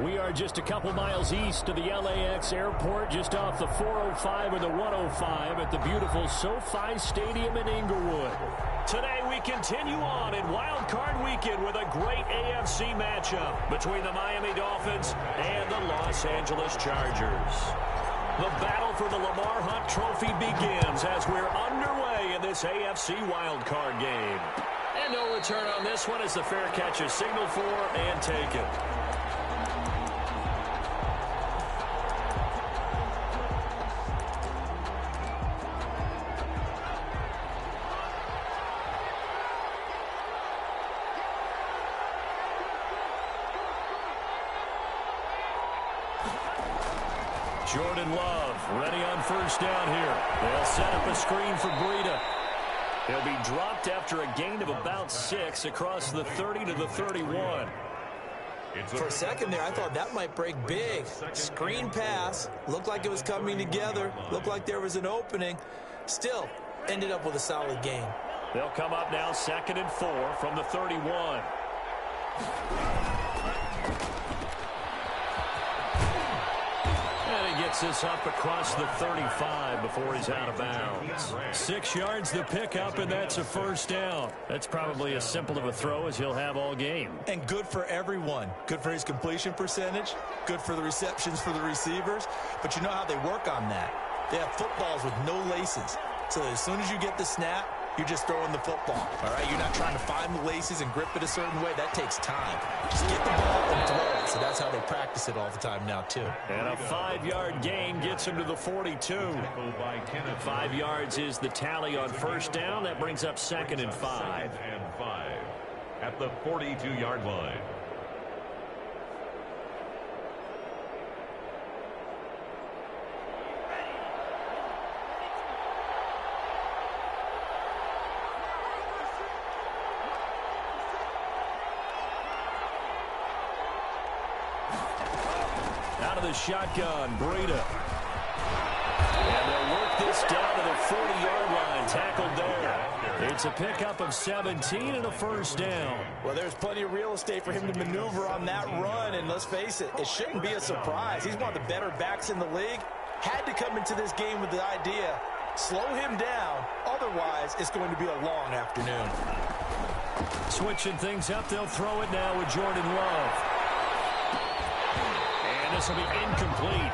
We are just a couple miles east of the LAX airport, just off the 405 or the 105 at the beautiful SoFi Stadium in Inglewood. Today we continue on in Wild Card Weekend with a great AFC matchup between the Miami Dolphins and the Los Angeles Chargers. The battle for the Lamar Hunt Trophy begins as we're underway in this AFC Wild Card game. And no return on this one as the fair catch is signaled for and taken. Jordan Love ready on first down here. They'll set up a screen for Breida. He'll be dropped after a gain of about 6 across the 30 to the 31. For a second there, I thought that might break big. Screen pass. Looked like it was coming together. Looked like there was an opening. Still, ended up with a solid gain. They'll come up now 2nd and 4 from the 31. Gets this up across the 35 before he's out of bounds. 6 yards the pickup, and that's a first down. That's probably as simple of a throw as he'll have all game. And good for everyone. Good for his completion percentage. Good for the receptions for the receivers. But you know how they work on that. They have footballs with no laces. So as soon as you get the snap, you're just throwing the football. All right, you're not trying to find the laces and grip it a certain way. That takes time. Just get the ball and throw it. So that's how they practice it all the time now, too. And a 5-yard gain gets him to the 42. 5 yards is the tally on first down. That brings up 2nd and 5. At the 42-yard line. Out of the shotgun, Breida. And they'll work this down to the 40-yard line, tackled there. It's a pickup of 17 and a first down. Well, there's plenty of real estate for him to maneuver on that run, and let's face it, it shouldn't be a surprise. He's one of the better backs in the league. Had to come into this game with the idea, slow him down, otherwise it's going to be a long afternoon. Switching things up, they'll throw it now with Jordan Love. This will be incomplete.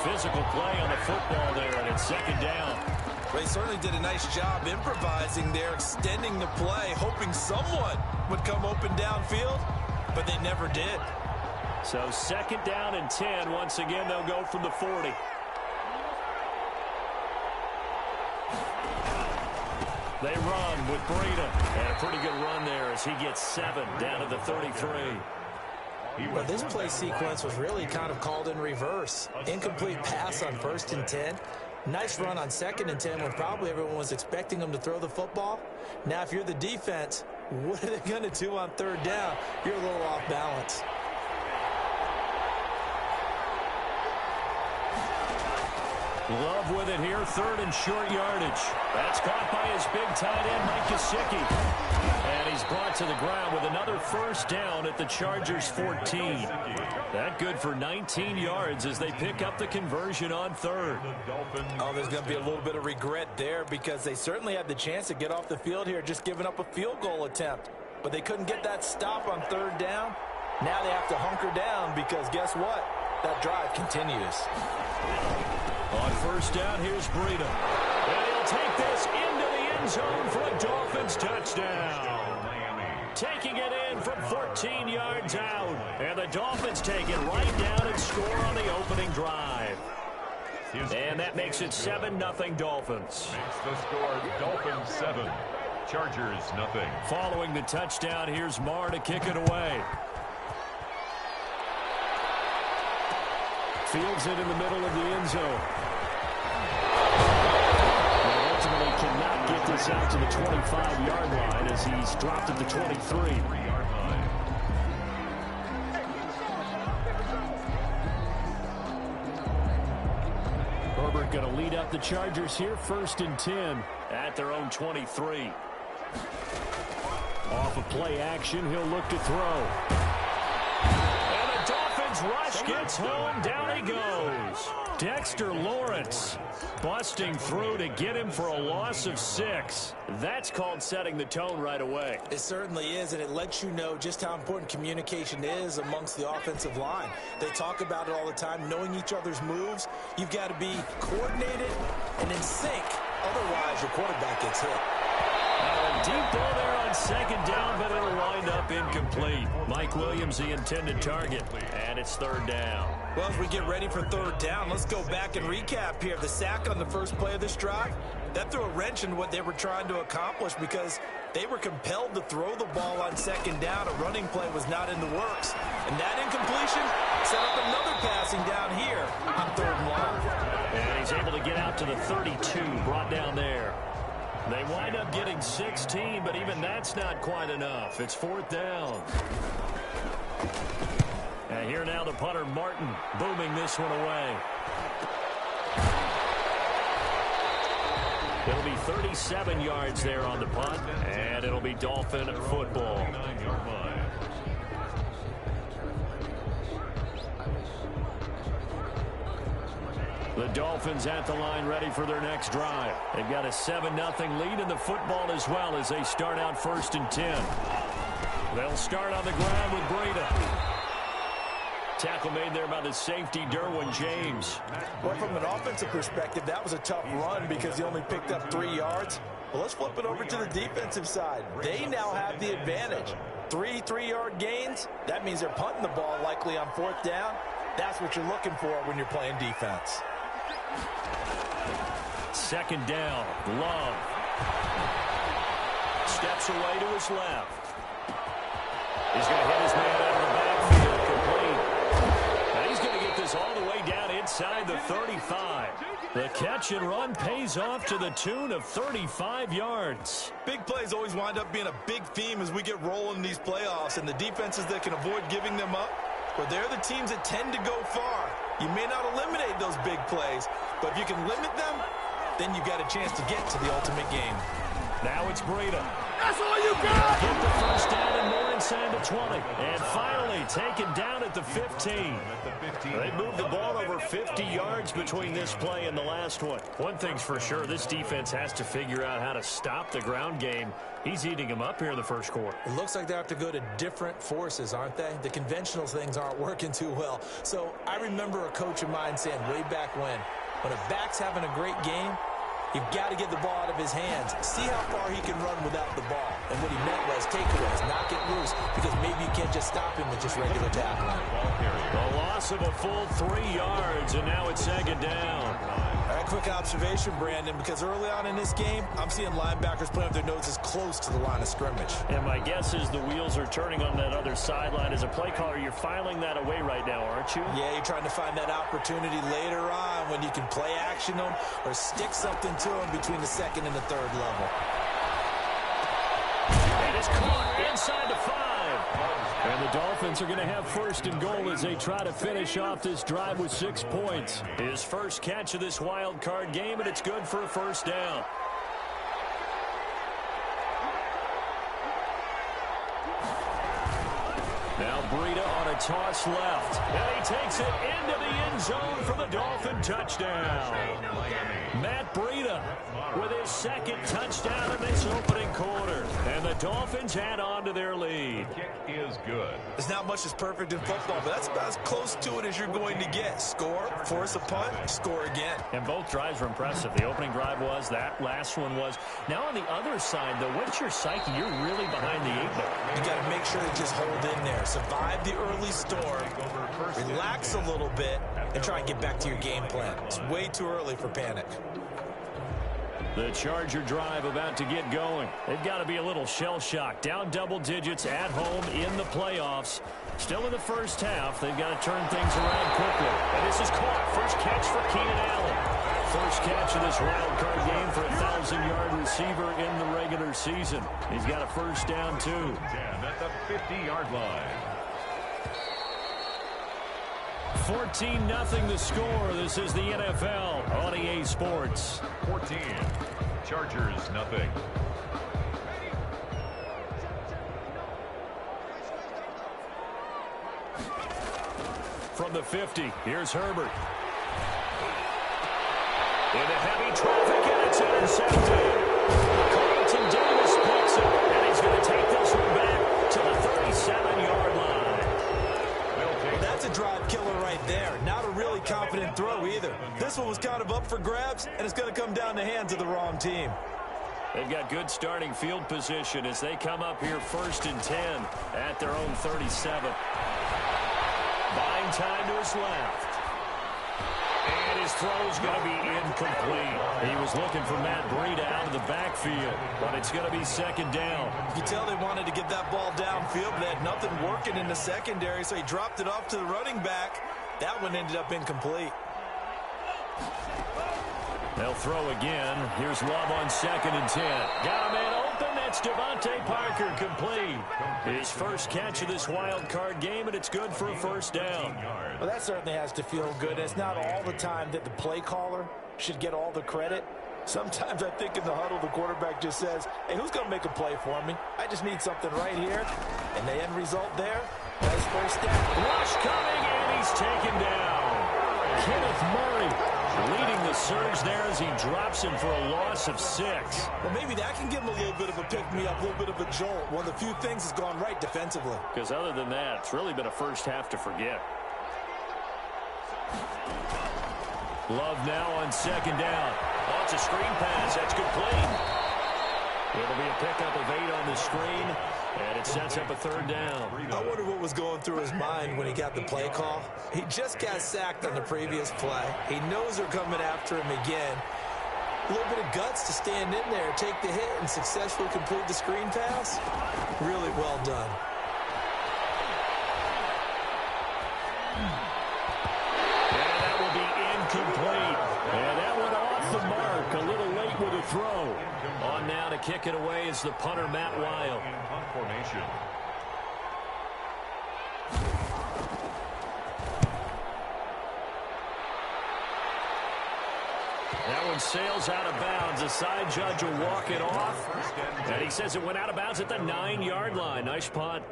Physical play on the football there, and it's 2nd down. They certainly did a nice job improvising there, extending the play, hoping someone would come open downfield, but they never did. So 2nd down and 10. Once again, they'll go from the 40. They run with Breida. And a pretty good run there as he gets 7 down to the 33. Well, this play sequence was really kind of called in reverse. Incomplete pass on 1st and 10. Nice run on 2nd and 10 when probably everyone was expecting them to throw the football. Now, if you're the defense, what are they going to do on 3rd down? You're a little off balance. Love with it here, 3rd and short yardage. That's caught by his big tight end, Mike Gesicki. And he's brought to the ground with another first down at the Chargers' 14. That good for 19 yards as they pick up the conversion on 3rd. Oh, there's going to be a little bit of regret there because they certainly had the chance to get off the field here, just giving up a field goal attempt. But they couldn't get that stop on 3rd down. Now they have to hunker down because guess what? That drive continues. On first down, here's Breida. And he'll take this into the end zone for a Dolphins touchdown. Taking it in from 14 yards out. And the Dolphins take it right down and score on the opening drive. And that makes it 7-0 Dolphins. Makes the score Dolphins 7, Chargers 0. Following the touchdown, here's Marr to kick it away. Fields it in the middle of the end zone. And ultimately cannot get this out to the 25-yard line as he's dropped at the 23. Herbert going to lead up the Chargers here, 1st and 10 at their own 23. Off of play action, he'll look to throw. And the Dolphins rush gets home. Down he goes. Dexter Lawrence busting through to get him for a loss of 6. That's called setting the tone right away. It certainly is, and it lets you know just how important communication is amongst the offensive line. They talk about it all the time, knowing each other's moves. You've got to be coordinated and in sync. Otherwise, your quarterback gets hit. A deep ball there on second down, but it'll wind up incomplete. Mike Williams, the intended target, and it's third down. Well, as we get ready for third down, let's go back and recap here. The sack on the first play of this drive, that threw a wrench in what they were trying to accomplish because they were compelled to throw the ball on second down. A running play was not in the works. And that incompletion set up another passing down here on third and long. And he's able to get out to the 32, brought down there. They wind up getting 16, but even that's not quite enough. It's fourth down. And here now the punter, Martin, booming this one away. It'll be 37 yards there on the punt, and it'll be Dolphin football. The Dolphins at the line ready for their next drive. They've got a 7-0 lead in the football as well as they start out 1st and 10. They'll start on the ground with Breida. Tackle made there by the safety, Derwin James. Well, from an offensive perspective, that was a tough run because he only picked up 3 yards. Well, let's flip it over to the defensive side. They now have the advantage. 3 3-yard gains. That means they're punting the ball likely on fourth down. That's what you're looking for when you're playing defense. Second down, Love. Steps away to his left. He's going to hit his man out of the backfield, complete. And he's going to get this all the way down inside the 35. The catch and run pays off to the tune of 35 yards. Big plays always wind up being a big theme as we get rolling in these playoffs, and the defenses that can avoid giving them up, well, they're the teams that tend to go far. You may not eliminate those big plays, but if you can limit them, then you've got a chance to get to the ultimate game. Now it's Breida. That's all you got! Get the first down and more inside the 20. And finally taken down at the 15. They moved the ball over 50 yards between this play and the last one. One thing's for sure, this defense has to figure out how to stop the ground game. He's eating them up here in the first quarter. It looks like they have to go to different forces, aren't they? The conventional things aren't working too well. So I remember a coach of mine saying way back when a back's having a great game, you've got to get the ball out of his hands. See how far he can run without the ball. And what he meant was takeaways, knock it loose, because maybe you can't just stop him with just regular tackling. A loss of a full 3 yards, and now it's second down. All right, quick observation, Brandon, because early on in this game, I'm seeing linebackers playing with their noses close to the line of scrimmage. And my guess is the wheels are turning on that other sideline. As a play caller, you're filing that away right now, aren't you? Yeah, you're trying to find that opportunity later on when you can play action them or stick something to them between the second and the third level. And it's caught inside the 5. And the Dolphins are going to have first and goal as they try to finish off this drive with 6 points. His first catch of this wild card game, and it's good for a first down. Now Breida on a toss left. And he takes it into the end zone for the Dolphin touchdown. Matt Breida with his second touchdown in this opening quarter. And the Dolphins add on to their lead. Kick is good. There's not much that's perfect in football, but that's about as close to it as you're going to get. Score, force a punt, score again. And both drives were impressive. The opening drive was, that last one was. Now on the other side, though, what's your psyche? You're really behind the 8 ball. You got to make sure to just hold in there. Survive the early storm, relax a little bit, and try and get back to your game plan. It's way too early for panic. The Charger drive about to get going. They've got to be a little shell-shocked. Down double digits at home in the playoffs. Still in the first half. They've got to turn things around quickly. And this is caught. First catch for Keenan Allen. First catch of this wild card game for a 1,000-yard receiver in the regular season. He's got a first down, too. 10 at the 50-yard line. 14-0 the score. This is the NFL on EA Sports. 14. Chargers, nothing. from the 50. Here's Herbert. Into heavy traffic, and it's intercepted. Carlton Davis picks it, and he's going to take this one back to the 37-yard line. Well, that's a drive killer right there. Not a really confident throw either. This one was kind of up for grabs, and it's going to come down the hands of the wrong team. They've got good starting field position as they come up here 1st and 10 at their own 37. Buying time to his left. And his throw's going to be incomplete. He was looking for Matt Breida out of the backfield, but it's going to be 2nd down. You can tell they wanted to get that ball downfield, but they had nothing working in the secondary, so he dropped it off to the running back. That one ended up incomplete. They'll throw again. Here's Love on 2nd and 10. Got a man open. That's Devontae Parker, complete. His first catch of this wild card game, and it's good for a 1st down. Well, that certainly has to feel good. It's not all the time that the play caller should get all the credit. Sometimes I think in the huddle, the quarterback just says, hey, who's going to make a play for me? I just need something right here. And the end result there, nice 1st down. Rush coming, and he's taken down. Kenneth Murray leading the surge there as he drops him for a loss of 6. Well, maybe that can give him a little bit of a pick-me-up, a little bit of a jolt. One of the few things that's gone right defensively. Because other than that, it's really been a first half to forget. Love now on 2nd down. Oh, it's a screen pass. That's complete. It'll be a pickup of 8 on the screen, and it sets up a 3rd down. I wonder what was going through his mind when he got the play call. He just got sacked on the previous play. He knows they're coming after him again. A little bit of guts to stand in there, take the hit, and successfully complete the screen pass. Really well done. And that will be incomplete. And that went off the mark. A little late with a throw. On now to kick it away is the punter, Matt Weil. In punt formation. That one sails out of bounds. The side judge will walk it off. And he says it went out of bounds at the 9-yard line. Nice punt.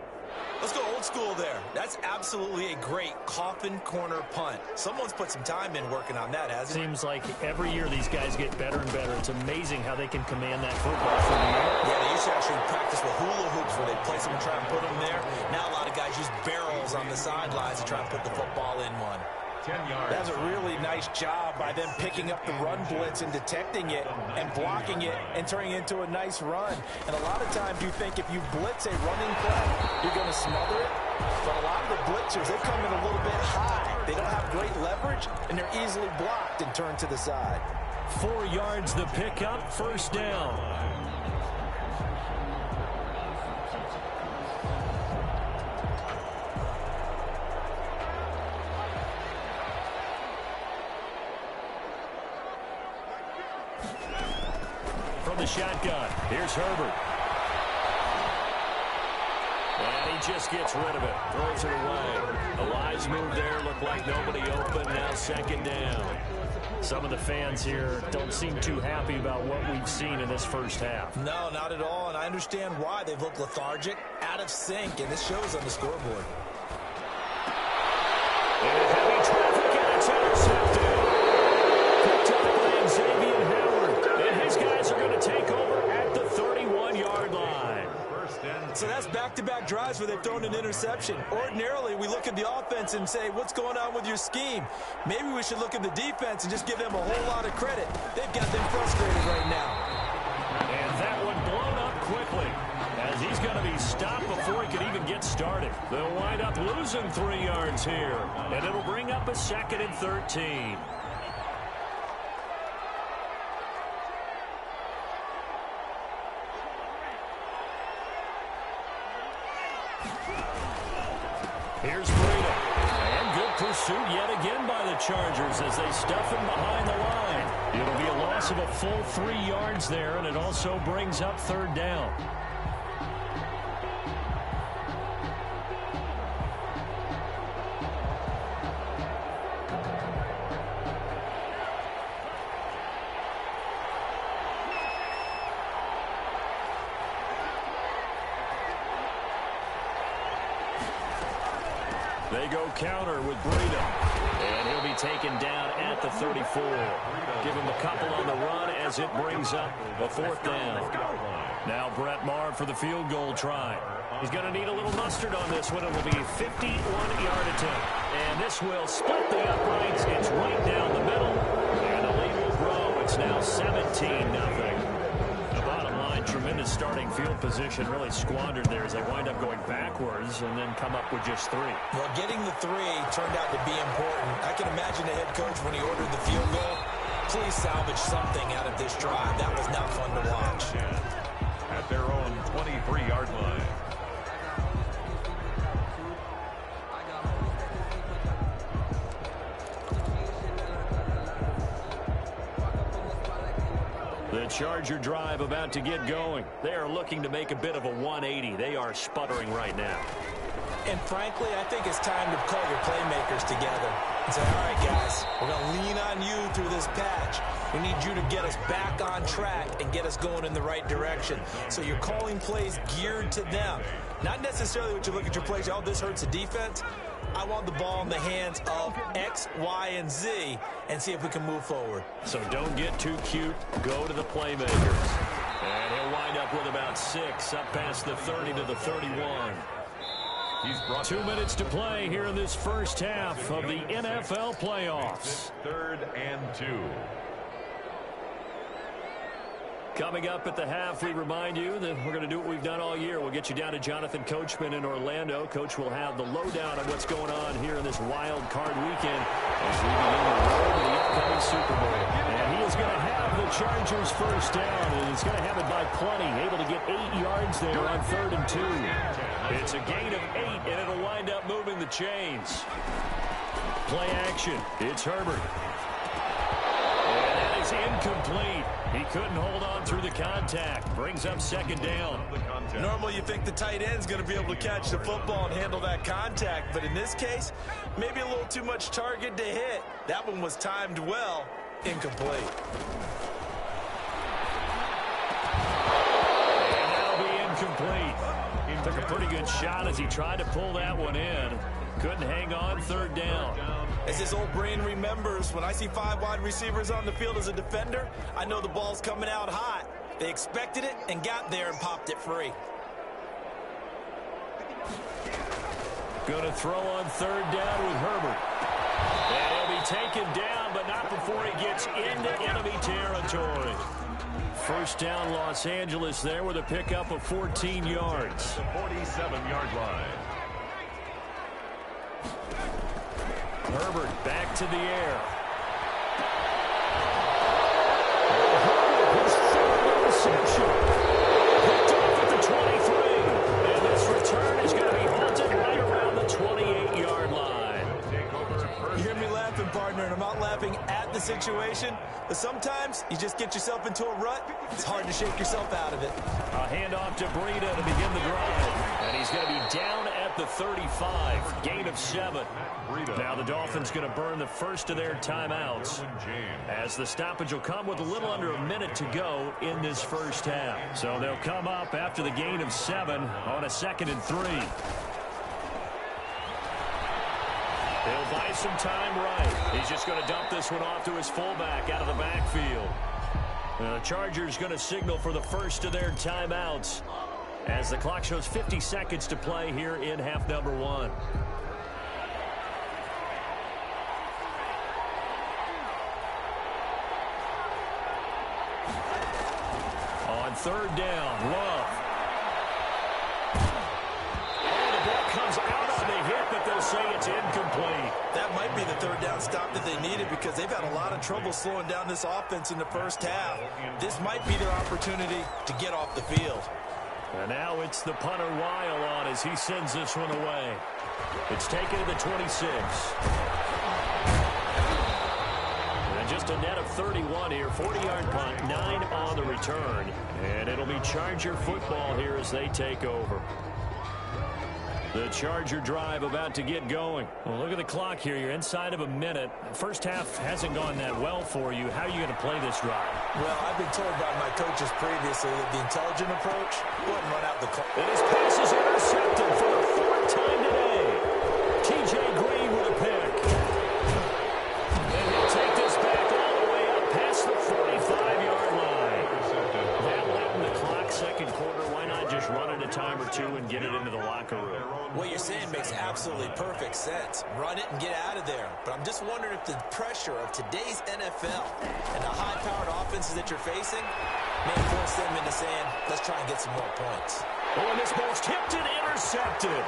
Let's go old school there. That's absolutely a great coffin corner punt. Someone's put some time in working on that, hasn't it? Seems like every year these guys get better and better. It's amazing how they can command that football from the air. Yeah, they used to actually practice with hula hoops where they place them and try and put them there. Now a lot of guys use barrels on the sidelines to try and put the football in one. 10 yards. That's a really nice job by them picking up the run blitz and detecting it and blocking it and turning it into a nice run. And a lot of times you think if you blitz a running play, you're going to smother it. But a lot of the blitzers, they come in a little bit high. They don't have great leverage, and they're easily blocked and turned to the side. 4 yards the pickup, 1st down. The shotgun. Here's Herbert. And he just gets rid of it. Throws it away. A wise move there. Looked like nobody open. Now 2nd down. Some of the fans here don't seem too happy about what we've seen in this 1st half. No, not at all. And I understand why. They've looked lethargic, out of sync, and this shows on the scoreboard. And heavy traffic, and it's intercepted. Picked up by Xavier Howard. And his guys are going to take over at the 31-yard line. So that's back-to-back drives where they've thrown an interception. Ordinarily, we look at the offense and say, what's going on with your scheme? Maybe we should look at the defense and just give them a whole lot of credit. They've got them frustrated right now. And that one blown up quickly as he's going to be stopped before he could even get started. They'll wind up losing 3 yards here, and it'll bring up a 2nd and 13. Here's Breida. And good pursuit yet again by the Chargers as they stuff him behind the line. It'll be a loss of a full 3 yards there, and it also brings up 3rd down. They go counter with Breida. And he'll be taken down at the 34. Give him a couple on the run as it brings up a 4th down. Now Brett Maher for the field goal try. He's going to need a little mustard on this one. It will be a 51-yard attempt. And this will split the uprights. It's right down the middle. And the lead will grow. It's now 17-0. The bottom line, tremendous starting field position, really squandered there as they wind up going backwards and then come up with just 3. Well, getting the 3 turned out to be important. I can imagine the head coach when he ordered the field goal. Please salvage something out of this drive. That was not fun to watch. At their own 23-yard line. The Charger drive about to get going. They are looking to make a bit of a 180. They are sputtering right now. And frankly, I think it's time to call your playmakers together and say, all right, guys, we're going to lean on you through this patch. We need you to get us back on track and get us going in the right direction. So you're calling plays geared to them. Not necessarily what you look at your plays, oh, this hurts the defense. I want the ball in the hands of X, Y, and Z and see if we can move forward. So don't get too cute. Go to the playmakers. And he'll wind up with about 6 up past the 30 to the 31. 2 minutes to play here in this first half of the NFL playoffs. 3rd and 2. Coming up at the half, we remind you that we're going to do what we've done all year. We'll get you down to Jonathan Coachman in Orlando. Coach will have the lowdown on what's going on here in this wild card weekend as we begin the road to the upcoming Super Bowl. And he is going to have the Chargers first down, and he's going to have it by plenty, able to get 8 yards there on 3rd and 2. It's a gain of 8, and it'll wind up moving the chains. Play action. It's Herbert. And that is incomplete. He couldn't hold on through the contact. Brings up 2nd down. Normally you think the tight end's going to be able to catch the football and handle that contact, but in this case, maybe a little too much target to hit. That one was timed well. Incomplete. And that'll be incomplete. He took a pretty good shot as he tried to pull that one in. Couldn't hang on. 3rd down. As his old brain remembers, when I see 5 wide receivers on the field as a defender, I know the ball's coming out hot. They expected it and got there and popped it free. Going to throw on 3rd down with Herbert. And he'll be taken down, but not before he gets into enemy territory. First down, Los Angeles there with a pickup of 14 yards. The 47-yard line. Herbert back to the air. His 3rd interception. Picked off at the 23. And this return is going to be halted right around the 28-yard line. You hear me laughing, partner, and I'm not laughing at the situation, but sometimes you just get yourself into a rut. It's hard to shake yourself out of it. A handoff to Breida to begin the drive. And he's going to be down at the 35. Gain of 7. Now the Dolphins going to burn the first of their timeouts as the stoppage will come with a little under a minute to go in this first half. So they'll come up after the gain of 7 on a 2nd and 3. He'll buy some time right. He's just going to dump this one off to his fullback out of the backfield. The Chargers going to signal for the first of their timeouts as the clock shows 50 seconds to play here in half number 1. On 3rd down, Love. Oh, the ball comes out on the hit, but they'll say it's incomplete. That might be the 3rd down stop that they needed because they've had a lot of trouble slowing down this offense in the first half. This might be their opportunity to get off the field. And now it's the punter Weil on as he sends this one away. It's taken to the 26. And just a net of 31 here. 40-yard punt, 9 on the return. And it'll be Charger football here as they take over. The Charger drive about to get going. Well, look at the clock here. You're inside of a minute. First half hasn't gone that well for you. How are you going to play this drive? Well, I've been told by my coaches previously that the intelligent approach wouldn't run out the clock. And his pass is intercepted for the 4th time today. T.J. absolutely perfect sense. Run it and get out of there. But I'm just wondering if the pressure of today's NFL and the high-powered offenses that you're facing may force them into saying, let's try and get some more points. Oh, and this ball's tipped and intercepted.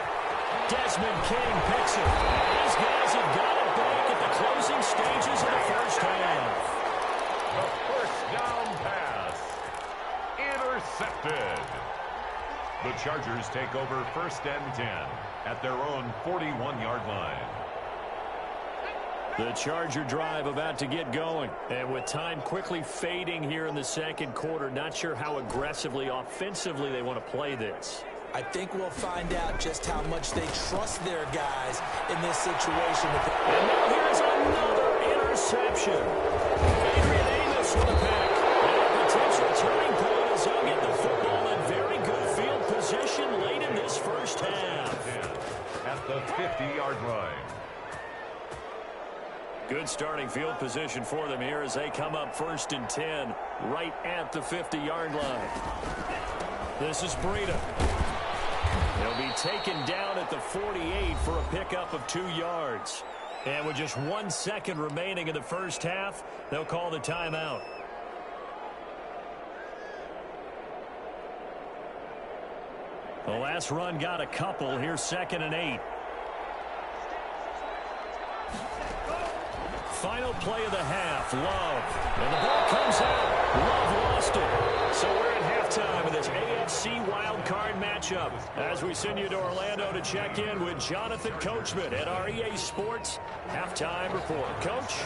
Desmond King picks it. These guys have got it back at the closing stages of the first half. The first down pass. Intercepted. The Chargers take over 1st and 10 at their own 41-yard line. The Charger drive about to get going. And with time quickly fading here in the second quarter, not sure how aggressively, offensively they want to play this. I think we'll find out just how much they trust their guys in this situation. And now here's another interception. Adrian Amos with the pick. And a potential turning point as he'll get the football in very good field position late in this first half. At the 50-yard line. Good starting field position for them here as they come up 1st and 10 right at the 50-yard line. This is Breida. He'll be taken down at the 48 for a pickup of 2 yards. And with just 1 second remaining in the first half, they'll call the timeout. The last run got a couple. Here's 2nd and 8. Final play of the half, Love. And the ball comes out. Love lost it. So we're at halftime of this AFC wildcard matchup as we send you to Orlando to check in with Jonathan Coachman at our EA Sports Halftime Report. Coach?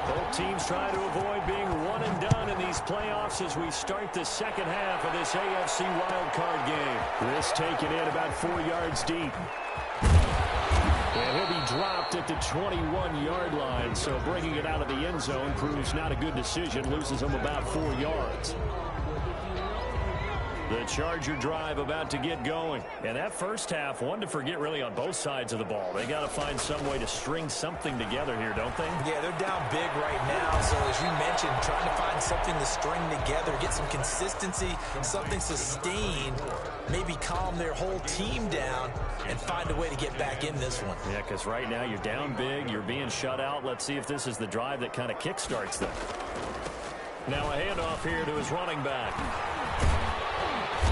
Both teams trying to avoid being one and done in these playoffs as we start the second half of this AFC wildcard game. This taken in about 4 yards deep. And he'll be dropped at the 21-yard line, so bringing it out of the end zone proves not a good decision, loses him about 4 yards. The Charger drive about to get going. And that first half, one to forget really on both sides of the ball. They got to find some way to string something together here, don't they? Yeah, they're down big right now. So as you mentioned, trying to find something to string together, get some consistency, something sustained, maybe calm their whole team down and find a way to get back in this one. Yeah, because right now you're down big, you're being shut out. Let's see if this is the drive that kind of kickstarts them. Now a handoff here to his running back.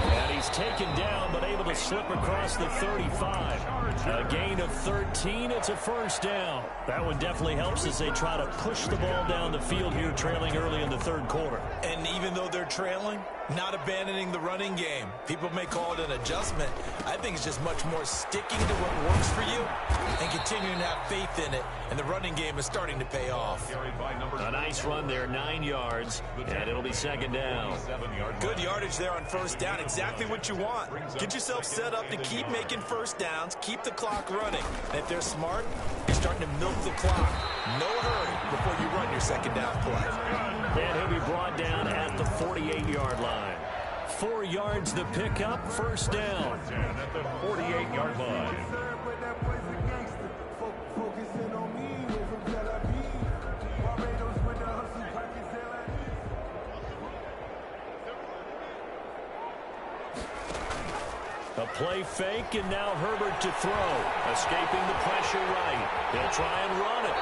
And he's taken down, but able to slip across the 35. A gain of 13. It's a first down. That one definitely helps as they try to push the ball down the field here, trailing early in the third quarter. And even though they're trailing, not abandoning the running game. People may call it an adjustment. I think it's just much more sticking to what works for you and continuing to have faith in it. And the running game is starting to pay off. A nice run there, 9 yards, and it'll be second down. Good yardage there on first down. Exactly what you want. Get yourself set up to keep making first downs, keep the clock running. And if they're smart, you're starting to milk the clock. No hurry before you run your second down play. And he'll be brought down at the 48-yard line. 4 yards the pickup, first down. At the 48-yard line. A play fake, and now Herbert to throw. Escaping the pressure right. He'll try and run it.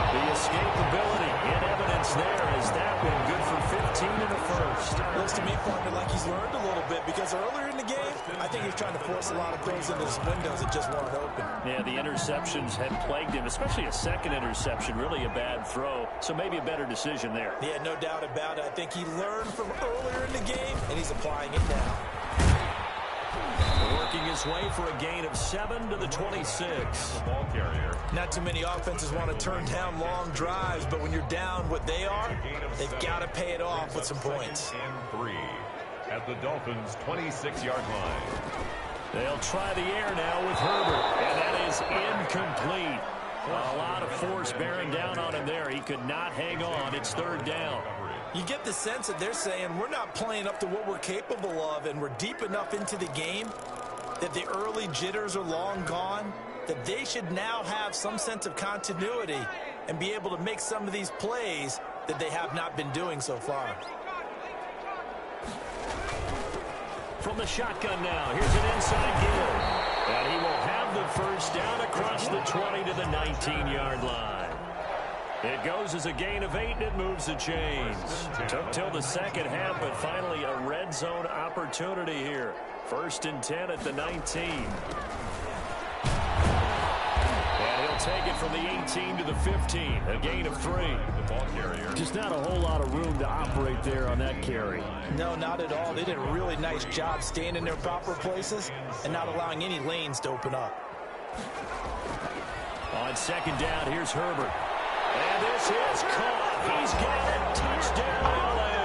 The escapability in evidence there as that one good for 15 in the first. Looks to me, partner, like he's learned a little bit because earlier in the game, I think he's trying to force a lot of throws into his windows that just weren't open. Yeah, the interceptions had plagued him, especially a second interception, really a bad throw. So maybe a better decision there. Yeah, no doubt about it. I think he learned from earlier in the game, and he's applying it now. Working his way for a gain of 7 to the 26. Ball carrier. Not too many offenses want to turn down long drives, but when you're down what they are, they've got to pay it off with some points. And 3 at the Dolphins' 26-yard line. They'll try the air now with Herbert, and that is incomplete. A lot of force bearing down on him there. He could not hang on. It's third down. You get the sense that they're saying we're not playing up to what we're capable of, and we're deep enough into the game that the early jitters are long gone, that they should now have some sense of continuity and be able to make some of these plays that they have not been doing so far. From the shotgun now, here's an inside give. And he will have the first down across the 20 to the 19-yard line. It goes as a gain of 8, and it moves the chains. Took till the second half, but finally a red zone opportunity here. 1st and 10 at the 19. And he'll take it from the 18 to the 15, a gain of 3. Just not a whole lot of room to operate there on that carry. No, not at all. They did a really nice job staying in their proper places and not allowing any lanes to open up. On 2nd down, here's Herbert. And this is caught. He's got it. Touchdown, LA.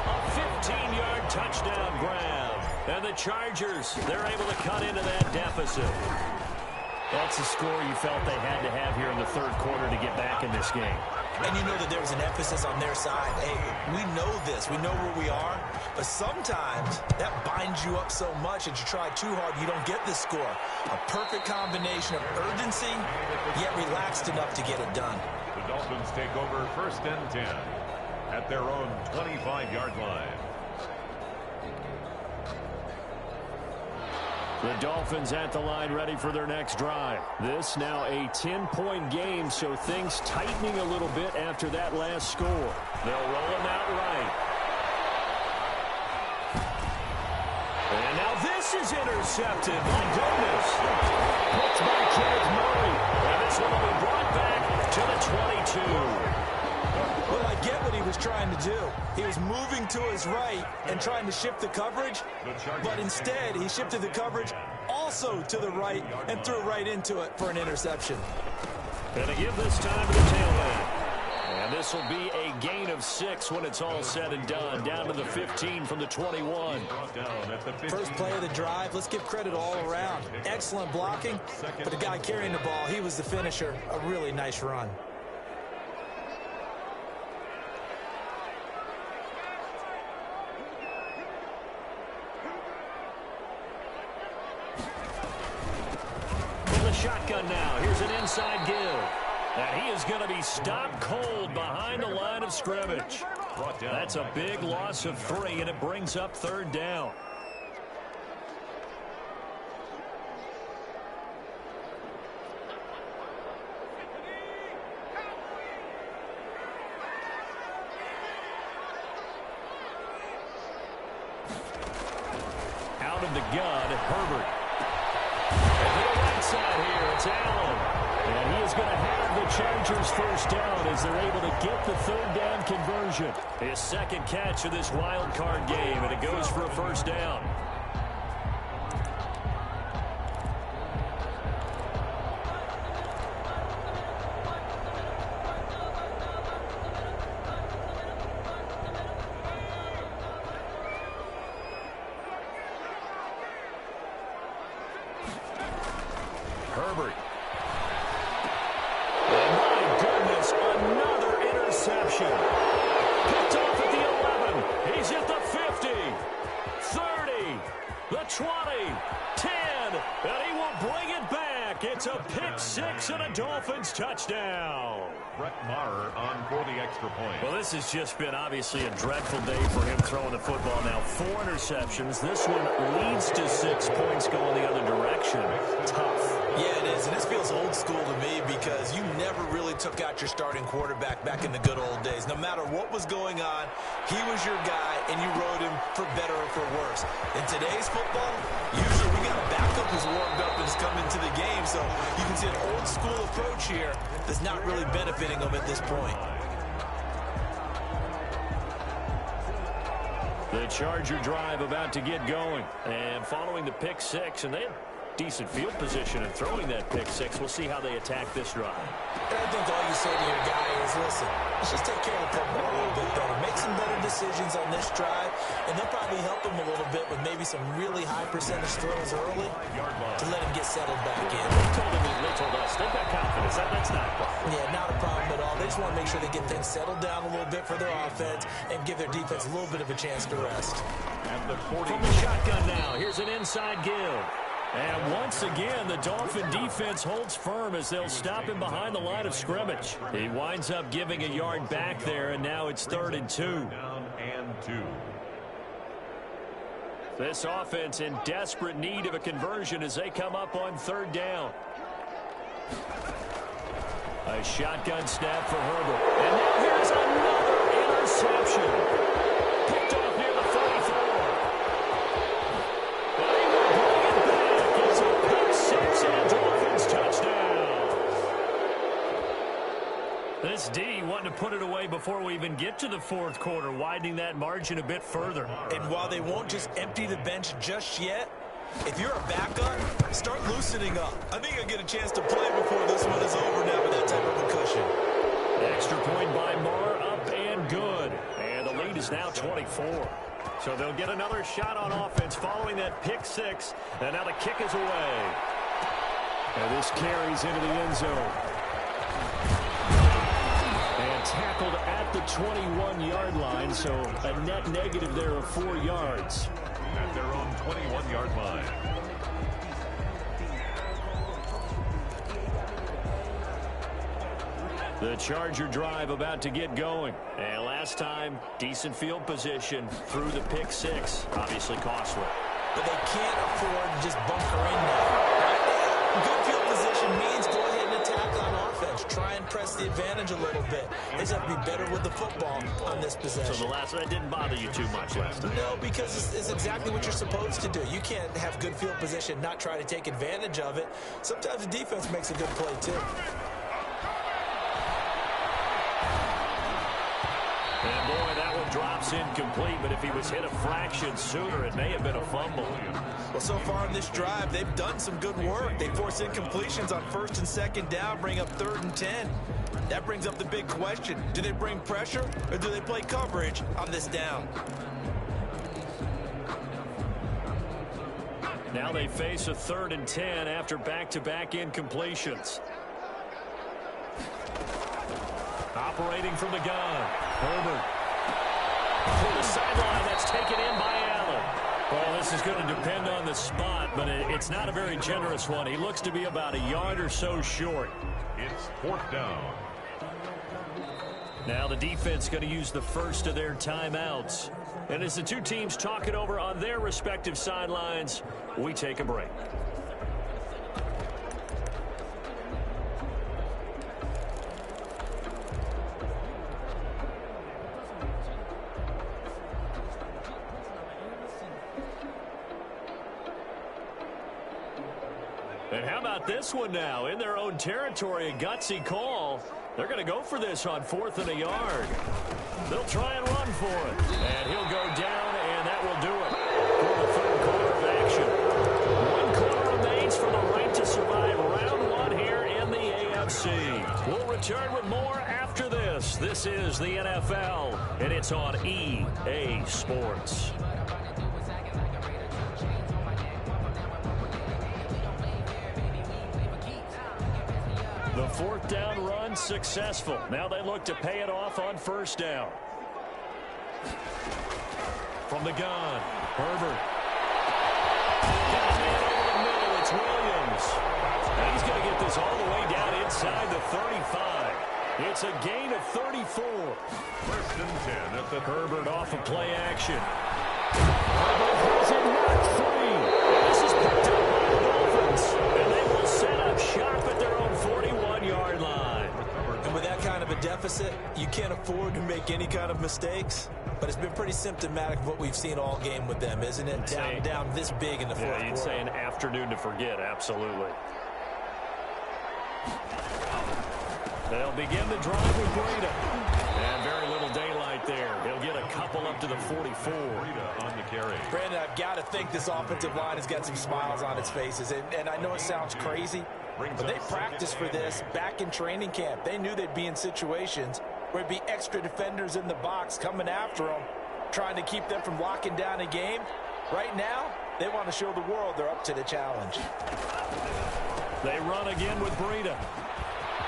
A 15-yard touchdown grab. And the Chargers, they're able to cut into that deficit. That's the score you felt they had to have here in the 3rd quarter to get back in this game. And you know that there was an emphasis on their side. Hey, we know this. We know where we are. But sometimes that binds you up so much that you try too hard, you don't get this score. A perfect combination of urgency, yet relaxed enough to get it done. The Dolphins take over 1st and 10 at their own 25-yard line. The Dolphins at the line ready for their next drive. This now a 10-point game, so things tightening a little bit after that last score. They'll roll him out right. And now this is intercepted. My goodness. Picked by Kenneth Murray. And this one will be brought back to the 22. Well, I get what he was trying to do. He was moving to his right and trying to shift the coverage, but instead he shifted the coverage also to the right and threw right into it for an interception. Gonna give this time to the tailback. And this will be a gain of 6 when it's all said and done. Down to the 15 from the 21. First play of the drive, let's give credit all around. Excellent blocking, but the guy carrying the ball, he was the finisher. A really nice run. Shotgun now. Here's an inside give. And he is going to be stopped cold behind the line of scrimmage. That's a big loss of 3, and it brings up 3rd down. Out of the gun, Herbert. Side here, it's Allen. And he is going to have the Chargers first down as they're able to get the 3rd down conversion. His 2nd catch of this wild card game, and it goes for a first down. Herbert. And my goodness, another interception. Picked off at the 11. He's at the 50, 30, the 20, 10, and he will bring it back. It's a pick 6 and a Dolphins touchdown. Brett Maher on for the extra point. Well, this has just been obviously a dreadful day for him throwing the football. Now 4 interceptions. This one leads to 6 points going the other direction. Tough. Yeah, it is, and this feels old school to me because you never really took out your starting quarterback back in the good old days. No matter what was going on, he was your guy, and you rode him for better or for worse. In today's football, usually we got a backup who's warmed up and has come into the game, so you can see an old school approach here that's not really benefiting them at this point. The Charger drive about to get going, and following the pick 6, and they had decent field position in throwing that pick 6. We'll see how they attack this drive. And I think all you say to your guy is, listen, let's just take care of the football a little bit better. Make some better decisions on this drive, and they'll probably help him a little bit with maybe some really high percentage throws early to let him get settled back in. They told us they've got confidence. That's not a problem. Yeah, not a problem at all. They just want to make sure they get things settled down a little bit for their offense and give their defense a little bit of a chance to rest. From the shotgun now, here's an inside give. And once again, the Dolphin defense holds firm as they'll stop him behind the line of scrimmage. He winds up giving a yard back there, and now it's 3rd and 2. Down and 2. This offense in desperate need of a conversion as they come up on third down. A shotgun snap for Herbert. And now here's another interception. Picked off near the 44. And he will bring it back. It's a pick six and a Dolphins touchdown. This D wanting to put it away before we even get to the fourth quarter, widening that margin a bit further. And while they won't just empty the bench just yet, if you're a backup, start loosening up. I think you'll get a chance to play before this one is over now with that type of a cushion. Extra point by Marr, up and good. And the lead is now 24. So they'll get another shot on offense following that pick six. And now the kick is away. And this carries into the end zone. And tackled at the 21-yard line, so a net negative there of 4 yards. At their own 21-yard line. The Charger drive about to get going. And last time, decent field position through the pick six. Obviously costly. But they can't afford to just bunker in now. Good field position means go ahead and attack on offense. Try and press the advantage a little bit. They just have to be better with the football on this possession. So the last one didn't bother you too much last time? No, because it's exactly what you're supposed to do. You can't have good field position, not try to take advantage of it. Sometimes the defense makes a good play, too. And boy, that one drops incomplete, but if he was hit a fraction sooner, it may have been a fumble. Well, so far in this drive, they've done some good work. They force incompletions on first and second down, bring up 3rd and 10. That brings up the big question. Do they bring pressure or do they play coverage on this down? Now they face a 3rd and 10 after back-to-back incompletions. Operating from the gun. Herbert. To the sideline, that's taken in by Allen. Well, this is going to depend on the spot, but it's not a very generous one. He looks to be about a yard or so short. It's 4th down. Now the defense going to use the first of their timeouts. And as the two teams talk it over on their respective sidelines, we take a break. And how about this one now? In their own territory, a gutsy call. They're going to go for this on 4th and a yard. They'll try and run for it. And he'll go down, and that will do it for the 3rd quarter of action. 1 quarter remains for the right to survive round 1 here in the AFC. We'll return with more after this. This is the NFL, and it's on EA Sports. The 4th down run successful. Now they look to pay it off on 1st down. From the gun, Herbert. Got a man over the middle. It's Williams. And he's going to get this all the way down inside the 35. It's a gain of 34. 1st and 10 at the Herbert off of play action. Herbert has it knocked free. This is picked up by the Dolphins. And they will set up shop at their own 41-yard line. And with that kind of a deficit, you can't afford to make any kind of mistakes. But it's been pretty symptomatic of what we've seen all game with them, isn't it? Down this big in the 4th quarter. Yeah, you'd say an afternoon to forget, absolutely. They'll begin the drive with Breida. And very little daylight there. He'll get a couple up to the 44. Breida on the carry. Brandon, I've got to think this offensive line has got some smiles on its faces. And I know it sounds crazy, but they practiced for this back in training camp. They knew they'd be in situations where it'd be extra defenders in the box coming after them, trying to keep them from locking down a game. Right now, they want to show the world they're up to the challenge. They run again with Breida.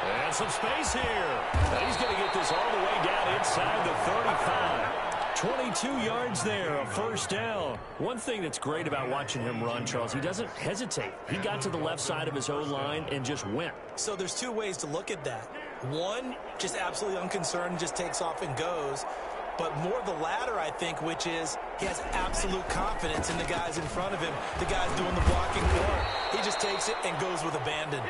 And some space here. And he's going to get this all the way down inside the 35. 22 yards there, a 1st down. One thing that's great about watching him run, Charles, he doesn't hesitate. He got to the left side of his own line and just went. So there's 2 ways to look at that. One, just absolutely unconcerned, just takes off and goes. but more the latter, I think, which is he has absolute confidence in the guys in front of him, the guys doing the blocking for him. He just takes it and goes with abandon.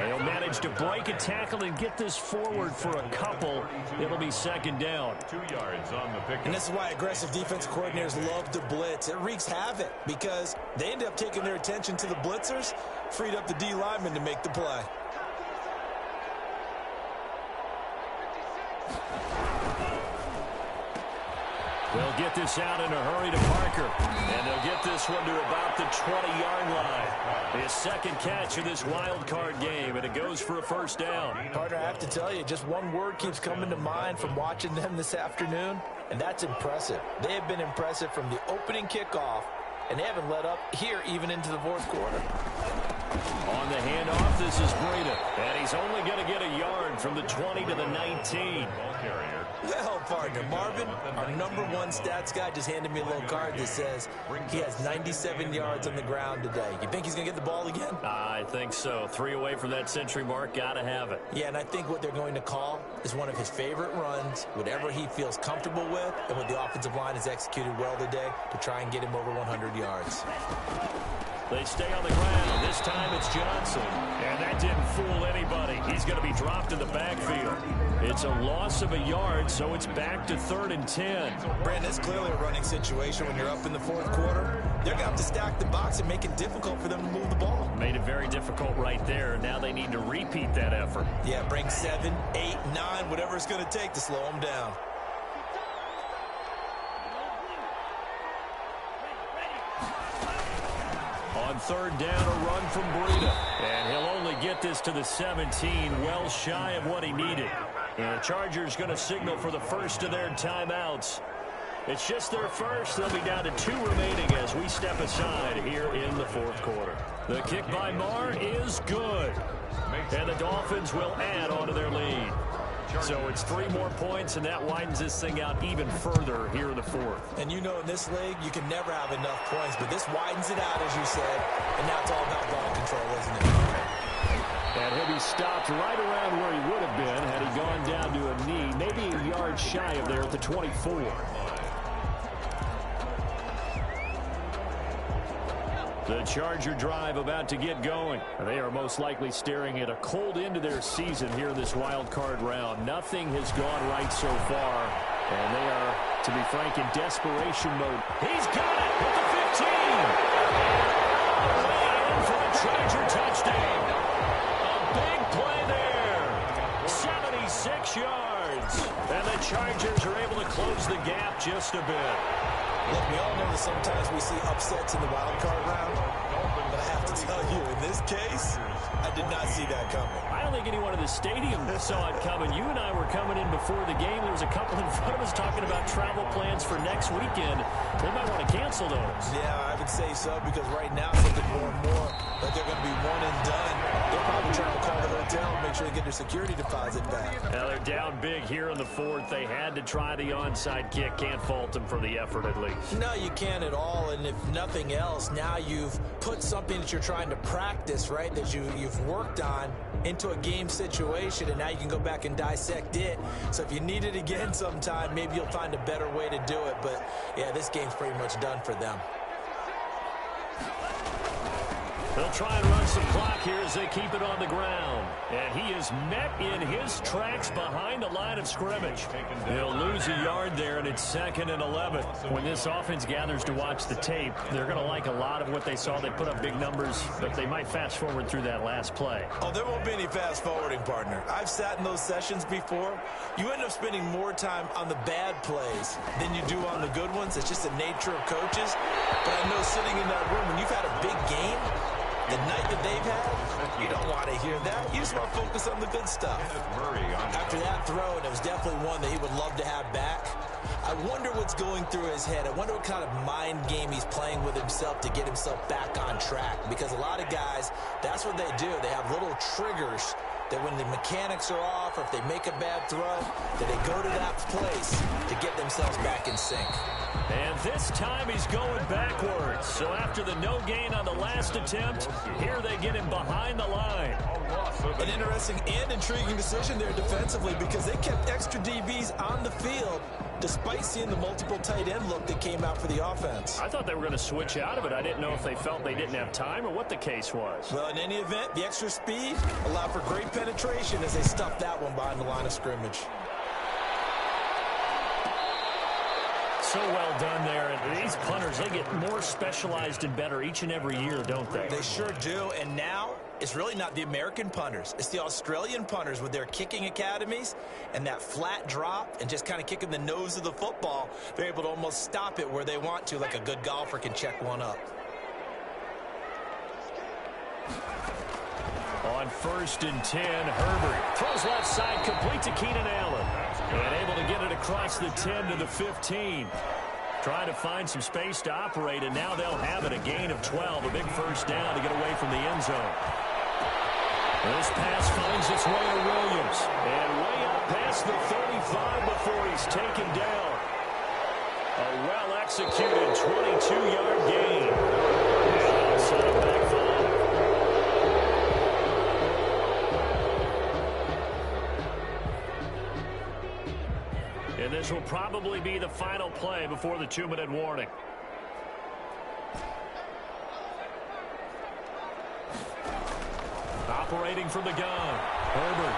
He'll manage to break a tackle and get this forward for a couple. It'll be second down. 2 yards on the pick. And this is why aggressive defense coordinators love to blitz. It wreaks havoc because they end up taking their attention to the blitzers, freed up the D lineman to make the play. They'll get this out in a hurry to Parker. And they'll get this one to about the 20-yard line. His second catch of this wild card game, and it goes for a first down. Partner, I have to tell you, just one word keeps coming to mind from watching them this afternoon, and that's impressive. They have been impressive from the opening kickoff, and they haven't let up here even into the fourth quarter. On the handoff, this is Breida. And he's only going to get a yard from the 20 to the 19. Ball carrier. Well, partner, Marvin, our #1 stats guy, just handed me a little card that says he has 97 yards on the ground today. You think he's going to get the ball again? I think so. 3 away from that century mark. Got to have it. Yeah, and I think what they're going to call is one of his favorite runs, whatever he feels comfortable with, and what the offensive line has executed well today to try and get him over 100 yards. They stay on the ground. This time it's Johnson. And that didn't fool anybody. He's going to be dropped in the backfield. It's a loss of a yard, so it's back to 3rd and 10. Brandon, it's clearly a running situation when you're up in the fourth quarter. They're going to have to stack the box and make it difficult for them to move the ball. Made it very difficult right there. Now they need to repeat that effort. Yeah, bring 7, 8, 9, whatever it's going to take to slow them down. On 3rd down, a run from Breida. And he'll only get this to the 17, well shy of what he needed. And the Chargers going to signal for the first of their timeouts. It's just their first. They'll be down to 2 remaining as we step aside here in the fourth quarter. The kick by Marr is good. And the Dolphins will add on to their lead. So it's 3 more points, and that widens this thing out even further here in the fourth. And you know in this league, you can never have enough points, but this widens it out, as you said, and now it's all about ball control, isn't it? And he'll be stopped right around where he would have been had he gone down to a knee, maybe a yard shy of there at the 24. The Charger drive about to get going. They are most likely staring at a cold end to their season here in this wild card round. Nothing has gone right so far, and they are, to be frank, in desperation mode. He's got it at the 15. Way in for a Charger touchdown. A big play there. 76 yards. And the Chargers are able to close the gap just a bit. Look, we all know that sometimes we see upsets in the wild card round, but I have to tell you, in this case, I did not see that coming. I don't think anyone in the stadium saw it coming. You and I were coming in before the game. There was a couple in front of us talking about travel plans for next weekend. They might want to cancel those. Yeah, I would say so, because right now it's looking more and more like they're going to be one and done. They're probably trying to call the hotel and make sure they get their security deposit back. Now they're down big here in the fourth. They had to try the onside kick. Can't fault them for the effort, at least. No, you can't at all, and if nothing else, now you've put something that you're trying to practice, right, that you've worked on into a game situation, and now you can go back and dissect it. So if you need it again sometime, maybe you'll find a better way to do it. But, yeah, this game's pretty much done for them. They'll try and run some clock here as they keep it on the ground. And he is met in his tracks behind the line of scrimmage. They'll lose a yard there, and it's 2nd and 11. When this offense gathers to watch the tape, they're going to like a lot of what they saw. They put up big numbers, but they might fast forward through that last play. Oh, there won't be any fast forwarding, partner. I've sat in those sessions before. You end up spending more time on the bad plays than you do on the good ones. It's just the nature of coaches. But I know sitting in that room, when you've had a big game, the night that they've had, you don't want to hear that. You just want to focus on the good stuff. After that throw, and it was definitely one that he would love to have back, I wonder what's going through his head. I wonder what kind of mind game he's playing with himself to get himself back on track. Because a lot of guys, that's what they do. They have little triggers that when the mechanics are off or if they make a bad throw, that they go to that place to get themselves back in sync. And this time he's going backwards. So after the no gain on the last attempt, here they get him behind the line. An interesting and intriguing decision there defensively because they kept extra DBs on the field despite seeing the multiple tight end look that came out for the offense. I thought they were going to switch out of it. I didn't know if they felt they didn't have time or what the case was. Well, in any event, the extra speed allowed for great penetration as they stuffed that one behind the line of scrimmage. So well done there. And these punters, they get more specialized and better each and every year, don't they? They sure do. And now it's really not the American punters. It's the Australian punters with their kicking academies and that flat drop and just kind of kicking the nose of the football. They're able to almost stop it where they want to, like a good golfer can check one up. On 1st and 10, Herbert throws left side, complete to Keenan Allen. And able to get it across the 10 to the 15. Trying to find some space to operate, and now they'll have it. A gain of 12, a big first down to get away from the end zone. This pass finds its way to Williams. And way up past the 35 before he's taken down. A well-executed 22-yard gain. And set up back 5. And this will probably be the final play before the 2-minute warning. Operating from the gun. Herbert.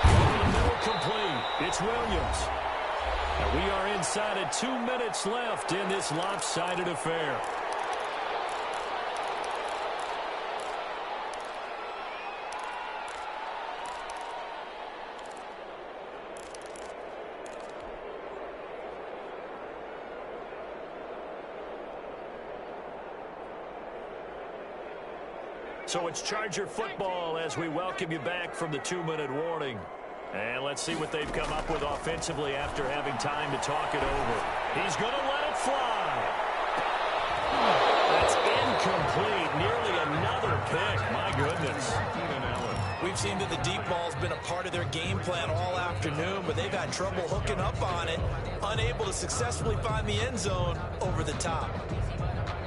In the middle, complete. It's Williams. And we are inside of 2 minutes left in this lopsided affair. So it's Charger football as we welcome you back from the 2-minute warning. And let's see what they've come up with offensively after having time to talk it over. He's going to let it fly. That's incomplete. Nearly another pick. My goodness. We've seen that the deep ball's been a part of their game plan all afternoon, but they've had trouble hooking up on it, unable to successfully find the end zone over the top.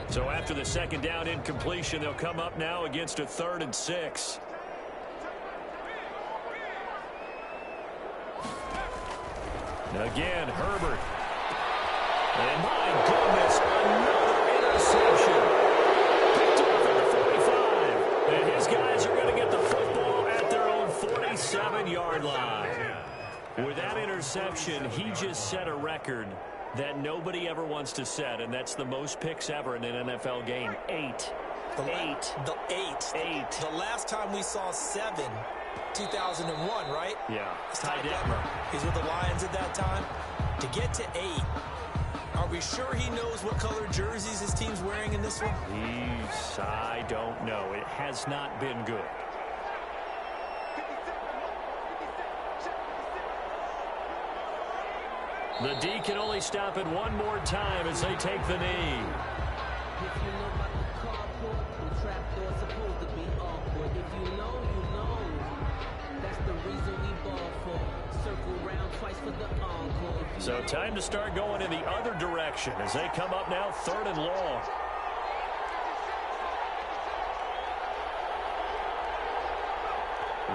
So after the second down incompletion, they'll come up now against a 3rd and 6. Again, Herbert. And my goodness, another interception. Picked off at the 45. And his guys are going to get the football at their own 47-yard line. With that interception, he just set a record that nobody ever wants to set, and that's the most picks ever in an NFL game. 8. The last time we saw 7, 2001, right? Yeah. It's Ty Detmer. He's with the Lions at that time. To get to 8, are we sure he knows what color jerseys his team's wearing in this one? I don't know. It has not been good. The D can only stop it one more time as they take the knee. If you know about the carport, the trapdoor's supposed to be awkward. If you know, you know. That's the reason we ball for. Circle round twice for the encore. So time to start going in the other direction as they come up now 3rd and long.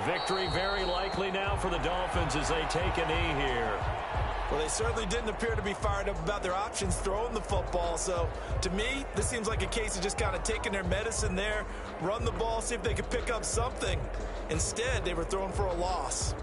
Victory very likely now for the Dolphins as they take a knee here. Well, they certainly didn't appear to be fired up about their options throwing the football. So, to me, this seems like a case of just kind of taking their medicine there, run the ball, see if they could pick up something. Instead, they were throwing for a loss.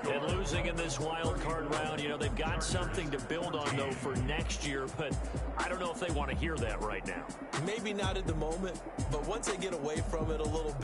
And losing in this wild card round, you know, they've got something to build on, though, for next year. But I don't know if they want to hear that right now. Maybe not at the moment, but once they get away from it a little bit.